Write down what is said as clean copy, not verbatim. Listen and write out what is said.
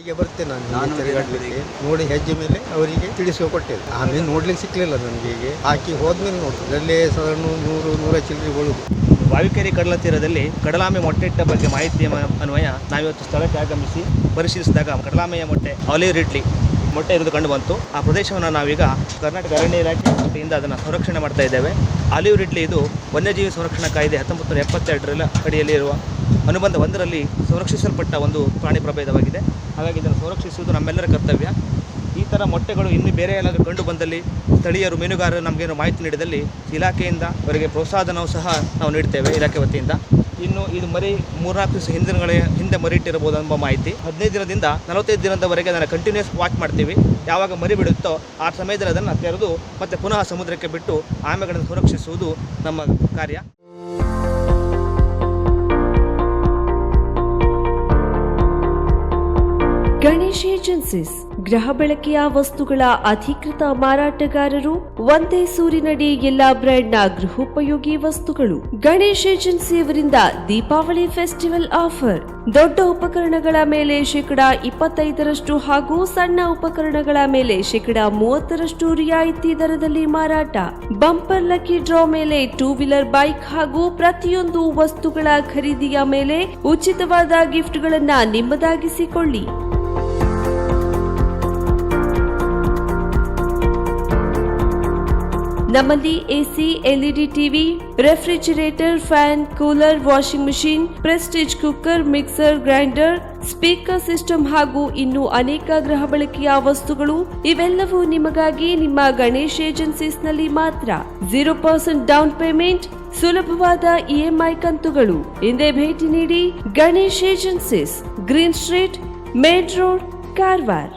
ಈಗ ಬರ್ತೇನೆ ನಾನು ತಿರುಗಾಡ್ಲಿಕ್ಕೆ ನೋಡಿ ಹೆಜ್ಜೆ ಮೇಲೆ ಅವರಿಗೆ ತಿಳಿಸಿಕೊಟ್ಟೆ. ಆಮೇಲೆ ನೋಡ್ಲಿಕ್ಕೆ ಸಿಕ್ಲಿಲ್ಲ ನನಗೆ. ಹೀಗೆ ಹಾಕಿ ಹೋದ್ಮೇಲೆ ನೋಡ್ತು ಅಲ್ಲೇ ಸಾಧಾರಣ 100 ಚಿಲ್ಲರೆ ಬಳುದು. ಬಾವಿಕೆರೆ ಕಡಲ ತೀರದಲ್ಲಿ ಕಡಲಾಮೆ ಮೊಟ್ಟೆ ಇಟ್ಟ ಬಗ್ಗೆ ಮಾಹಿತಿ ಅನ್ವಯ ನಾವಿವತ್ತು ಸ್ಥಳಕ್ಕೆ ಆಗಮಿಸಿ ಪರಿಶೀಲಿಸಿದಾಗ ಕಡಲಾಮೆಯ ಮೊಟ್ಟೆ ಆಲಿವ್ ರಿಡ್ಲಿ ಮೊಟ್ಟೆ ಇರುವುದು ಕಂಡು ಬಂತು. ಆ ಪ್ರದೇಶವನ್ನು ನಾವೀಗ ಕರ್ನಾಟಕ ಅರಣ್ಯ ಇಲಾಖೆ ವತಿಯಿಂದ ಅದನ್ನು ಸಂರಕ್ಷಣೆ ಮಾಡ್ತಾ ಇದ್ದೇವೆ. ಆಲಿವ್ ರಿಡ್ಲಿ ಇದು ವನ್ಯಜೀವಿ ಸಂರಕ್ಷಣಾ ಕಾಯ್ದೆ 1972 ಅಡಿಯಲ್ಲಿ ಇರುವ ಅನುಬಂಧ 1ರಲ್ಲಿ ಸಂರಕ್ಷಿಸಲ್ಪಟ್ಟ ಒಂದು ಪ್ರಾಣಿ ಪ್ರಭೇದವಾಗಿದೆ. ಹಾಗಾಗಿ ಇದನ್ನು ಸಂರಕ್ಷಿಸುವುದು ನಮ್ಮೆಲ್ಲರ ಕರ್ತವ್ಯ. ಈ ಥರ ಮೊಟ್ಟೆಗಳು ಇನ್ನು ಬೇರೆ ಎಲ್ಲಾದರೂ ಕಂಡು ಬಂದಲ್ಲಿ ಸ್ಥಳೀಯರು ಮೀನುಗಾರರು ನಮಗೇನು ಮಾಹಿತಿ ನೀಡಿದಲ್ಲಿ ಇಲಾಖೆಯಿಂದ ಅವರಿಗೆ ಪ್ರೋತ್ಸಾಹನವು ಸಹ ನಾವು ನೀಡ್ತೇವೆ ಇಲಾಖೆ ವತಿಯಿಂದ. ಇನ್ನು ಇದು ಮರಿ 3-4 ದಿವಸ ಹಿಂದೆ ಮರಿ ಇಟ್ಟಿರಬಹುದು ಎಂಬ ಮಾಹಿತಿ. 15 ದಿನದಿಂದ 45 ದಿನದವರೆಗೆ ಅದನ್ನು ಕಂಟಿನ್ಯೂಸ್ ವಾಚ್ ಮಾಡ್ತೀವಿ. ಯಾವಾಗ ಮರಿ ಬಿಡುತ್ತೋ ಆ ಸಮಯದಲ್ಲಿ ಅದನ್ನು ತೆರೆದು ಮತ್ತೆ ಪುನಃ ಸಮುದ್ರಕ್ಕೆ ಬಿಟ್ಟು ಆಮೆಗಳನ್ನು ಸುರಕ್ಷಿಸುವುದು ನಮ್ಮ ಕಾರ್ಯ. ಗಣೇಶ್ ಏಜೆನ್ಸೀಸ್ ಗೃಹ ಬಳಕೆಯ ವಸ್ತುಗಳ ಅಧಿಕೃತ ಮಾರಾಟಗಾರರು. ಒಂದೇ ಸೂರಿನಡಿ ಎಲ್ಲಾ ಬ್ರ್ಯಾಂಡ್ನ ಗೃಹೋಪಯೋಗಿ ವಸ್ತುಗಳು. ಗಣೇಶ್ ಏಜೆನ್ಸಿಯವರಿಂದ ದೀಪಾವಳಿ ಫೆಸ್ಟಿವಲ್ ಆಫರ್. ದೊಡ್ಡ ಉಪಕರಣಗಳ ಮೇಲೆ 25% ಹಾಗೂ ಸಣ್ಣ ಉಪಕರಣಗಳ ಮೇಲೆ 30% ರಿಯಾಯಿತಿ ದರದಲ್ಲಿ ಮಾರಾಟ. ಬಂಪರ್ ಲಕ್ಕಿ ಡ್ರಾ ಮೇಲೆ 2 ವೀಲರ್ ಬೈಕ್ ಹಾಗೂ ಪ್ರತಿಯೊಂದು ವಸ್ತುಗಳ ಖರೀದಿಯ ಮೇಲೆ ಉಚಿತವಾದ ಗಿಫ್ಟ್ಗಳನ್ನ ನಿಮ್ಮದಾಗಿಸಿಕೊಳ್ಳಿ. ನಮ್ಮಲ್ಲಿ AC, LED TV, refrigerator, fan, cooler, washing machine, Prestige cooker, mixer, grinder, speaker system ಹಾಗೂ ಇನ್ನೂ ಅನೇಕ ಗೃಹ ಬಳಕೆಯ ವಸ್ತುಗಳು. ಇವೆಲ್ಲವೂ ನಿಮಗಾಗಿ ನಿಮ್ಮ ಗಣೇಶ್ ಏಜೆನ್ಸೀಸ್ನಲ್ಲಿ ಮಾತ್ರ. 0% ಡೌನ್ ಪೇಮೆಂಟ್, ಸುಲಭವಾದ ಇಎಂಐ ಕಂತುಗಳು. ಹಿಂದೆ ಭೇಟಿ ನೀಡಿ. Ganesh agencies, green street, main road, Karwar.